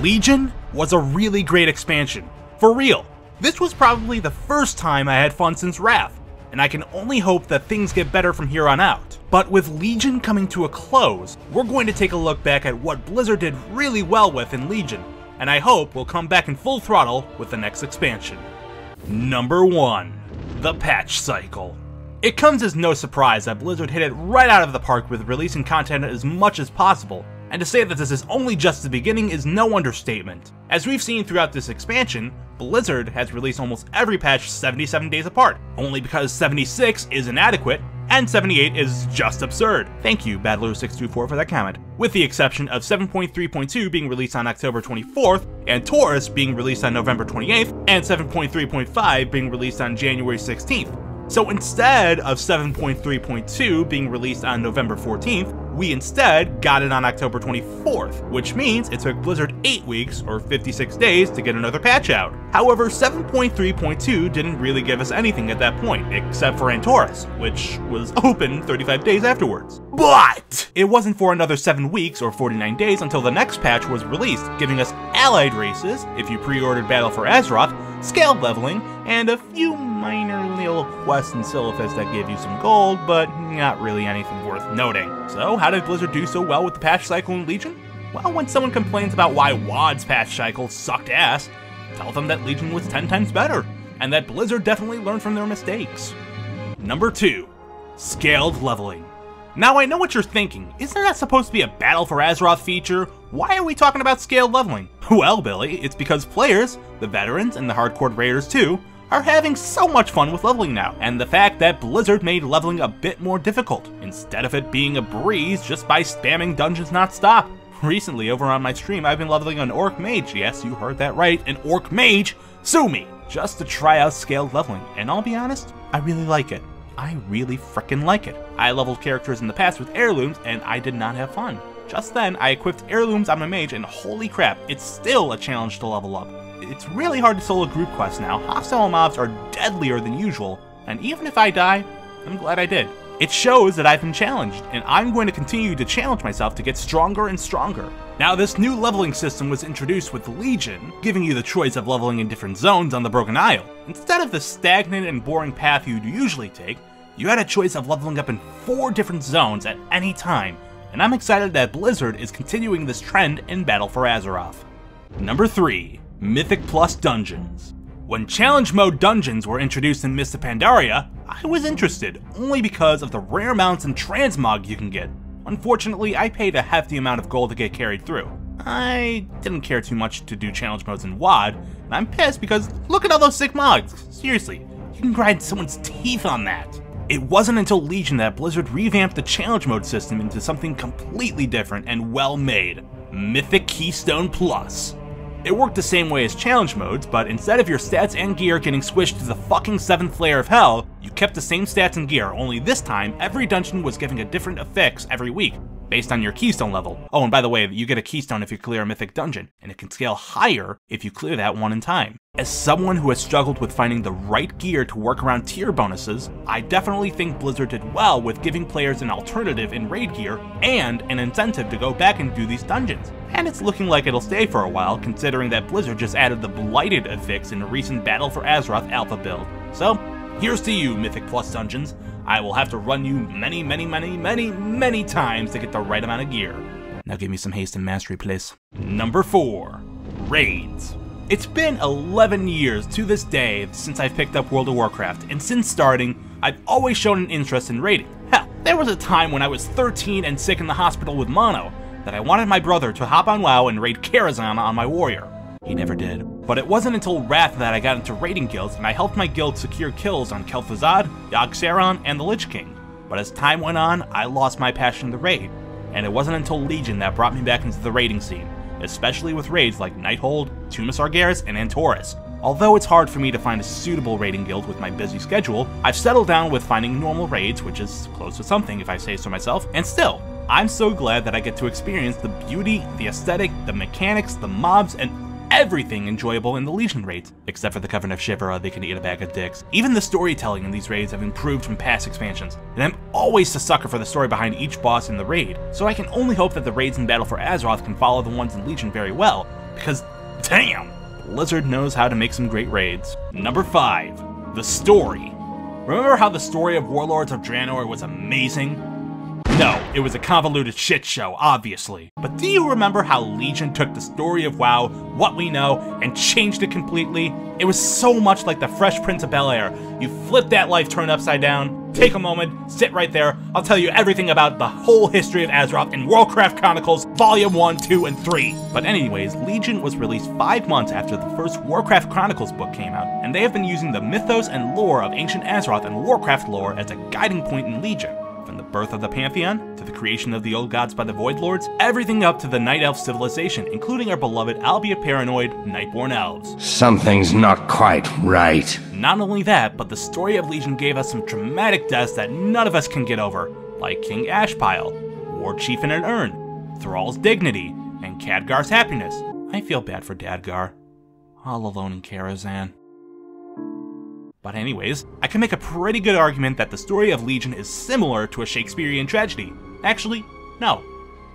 Legion was a really great expansion. For real. This was probably the first time I had fun since Wrath, and I can only hope that things get better from here on out. But with Legion coming to a close, we're going to take a look back at what Blizzard did really well with in Legion, and I hope we'll come back in full throttle with the next expansion. Number 1. The Patch Cycle. It comes as no surprise that Blizzard hit it right out of the park with releasing content as much as possible, and to say that this is only just the beginning is no understatement. As we've seen throughout this expansion, Blizzard has released almost every patch 77 days apart, only because 76 is inadequate, and 78 is just absurd. Thank you, Battler624, for that comment. With the exception of 7.3.2 being released on October 24th, and Taurus being released on November 28th, and 7.3.5 being released on January 16th. So instead of 7.3.2 being released on November 14th, we instead got it on October 24th, which means it took Blizzard 8 weeks, or 56 days, to get another patch out. However, 7.3.2 didn't really give us anything at that point, except for Taurus, which was open 35 days afterwards. But it wasn't for another 7 weeks, or 49 days, until the next patch was released, giving us allied races, if you pre-ordered Battle for Azeroth, scaled leveling, and a few minor little quests and Silphus that give you some gold, but not really anything worth noting. So how did Blizzard do so well with the patch cycle in Legion? Well, when someone complains about why WoD's patch cycle sucked ass, tell them that Legion was 10 times better, and that Blizzard definitely learned from their mistakes. Number 2. Scaled leveling. Now I know what you're thinking, isn't that supposed to be a Battle for Azeroth feature? Why are we talking about scaled leveling? Well, Billy, it's because players, the veterans and the hardcore raiders too, are having so much fun with leveling now, and the fact that Blizzard made leveling a bit more difficult, instead of it being a breeze just by spamming Dungeons Not Stop. Recently, over on my stream, I've been leveling an Orc Mage, yes, you heard that right, an Orc Mage, sue me, just to try out scaled leveling, and I'll be honest, I really like it. I really frickin' like it. I leveled characters in the past with heirlooms, and I did not have fun. Just then, I equipped heirlooms on my mage, and holy crap, it's still a challenge to level up. It's really hard to solo group quests now, hostile mobs are deadlier than usual, and even if I die, I'm glad I did. It shows that I've been challenged, and I'm going to continue to challenge myself to get stronger and stronger. Now, this new leveling system was introduced with Legion, giving you the choice of leveling in different zones on the Broken Isle. Instead of the stagnant and boring path you'd usually take, you had a choice of leveling up in 4 different zones at any time, and I'm excited that Blizzard is continuing this trend in Battle for Azeroth. Number 3. Mythic Plus Dungeons. When Challenge Mode Dungeons were introduced in Mists of Pandaria, I was interested, only because of the rare mounts and transmog you can get. Unfortunately, I paid a hefty amount of gold to get carried through. I didn't care too much to do challenge modes in WoD, and I'm pissed because look at all those sick mods. Seriously, you can grind someone's teeth on that. It wasn't until Legion that Blizzard revamped the challenge mode system into something completely different and well made, Mythic Keystone Plus. It worked the same way as challenge modes, but instead of your stats and gear getting squished to the fucking 7th layer of hell, you kept the same stats and gear, only this time, every dungeon was giving a different affix every week, based on your keystone level. Oh, and by the way, you get a keystone if you clear a mythic dungeon, and it can scale higher if you clear that one in time. As someone who has struggled with finding the right gear to work around tier bonuses, I definitely think Blizzard did well with giving players an alternative in raid gear and an incentive to go back and do these dungeons. And it's looking like it'll stay for a while, considering that Blizzard just added the Blighted affix in a recent Battle for Azeroth alpha build. So, here's to you, Mythic Plus Dungeons. I will have to run you many times to get the right amount of gear. Now give me some haste and mastery, please. Number 4. Raids. It's been 11 years to this day since I've picked up World of Warcraft, and since starting, I've always shown an interest in raiding. Hell, there was a time when I was 13 and sick in the hospital with mono, that I wanted my brother to hop on WoW and raid Karazhan on my warrior. He never did. But it wasn't until Wrath that I got into raiding guilds, and I helped my guild secure kills on Kel'Thuzad, Yogg-Saron, and the Lich King. But as time went on, I lost my passion to raid, and it wasn't until Legion that brought me back into the raiding scene, especially with raids like Nighthold, Tomb of Sargeras, and Antorus. Although it's hard for me to find a suitable raiding guild with my busy schedule, I've settled down with finding normal raids, which is close to something if I say so myself, and still, I'm so glad that I get to experience the beauty, the aesthetic, the mechanics, the mobs, and everything enjoyable in the Legion raids, except for the Coven of Shivera, they can eat a bag of dicks. Even the storytelling in these raids have improved from past expansions, and I'm always a sucker for the story behind each boss in the raid, so I can only hope that the raids in Battle for Azeroth can follow the ones in Legion very well, because damn, Blizzard knows how to make some great raids. Number 5, the story. Remember how the story of Warlords of Draenor was amazing? No, it was a convoluted shit show, obviously. But do you remember how Legion took the story of WoW, what we know, and changed it completely? It was so much like the Fresh Prince of Bel-Air. You flip that life turn upside down, take a moment, sit right there, I'll tell you everything about the whole history of Azeroth in Warcraft Chronicles Volume 1, 2, and 3. But anyways, Legion was released 5 months after the first Warcraft Chronicles book came out, and they have been using the mythos and lore of ancient Azeroth and Warcraft lore as a guiding point in Legion. From the birth of the Pantheon, to the creation of the old gods by the Void Lords, everything up to the Night Elf civilization, including our beloved, albeit paranoid, Nightborn Elves. Something's not quite right. Not only that, but the story of Legion gave us some dramatic deaths that none of us can get over, like King Ashpile, War Chief in an Urn, Thrall's Dignity, and Khadgar's Happiness. I feel bad for Dadgar, all alone in Karazhan. But anyways, I can make a pretty good argument that the story of Legion is similar to a Shakespearean tragedy. Actually, no.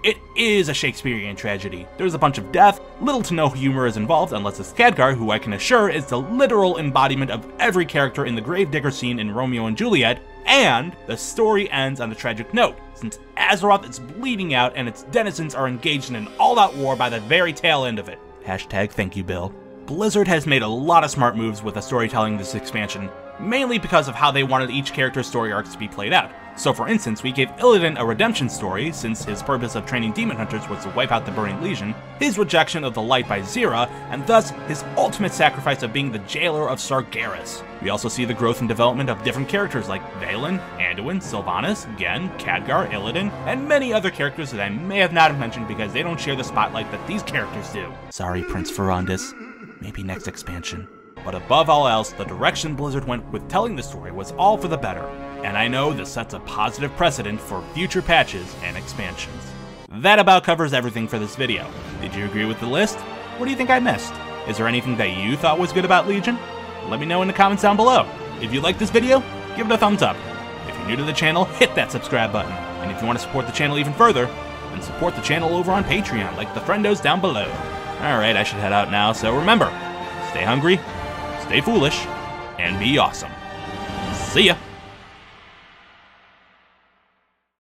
It is a Shakespearean tragedy. There's a bunch of death, little to no humor is involved unless it's Khadgar, who I can assure is the literal embodiment of every character in the Gravedigger scene in Romeo and Juliet, and the story ends on a tragic note, since Azeroth is bleeding out and its denizens are engaged in an all-out war by the very tail end of it. Hashtag thank you, Bill. Blizzard has made a lot of smart moves with the storytelling this expansion, mainly because of how they wanted each character's story arcs to be played out. So for instance, we gave Illidan a redemption story, since his purpose of training demon hunters was to wipe out the Burning Legion, his rejection of the light by Xera, and thus his ultimate sacrifice of being the jailer of Sargeras. We also see the growth and development of different characters like Valen, Anduin, Sylvanas, Gen, Khadgar, Illidan, and many other characters that I may have not mentioned because they don't share the spotlight that these characters do. Sorry, Prince Ferondis. Maybe next expansion. But above all else, the direction Blizzard went with telling the story was all for the better, and I know this sets a positive precedent for future patches and expansions. That about covers everything for this video. Did you agree with the list? What do you think I missed? Is there anything that you thought was good about Legion? Let me know in the comments down below. If you liked this video, give it a thumbs up. If you're new to the channel, hit that subscribe button. And if you want to support the channel even further, then support the channel over on Patreon, like the friendos down below. Alright, I should head out now, so remember, stay hungry, stay foolish, and be awesome.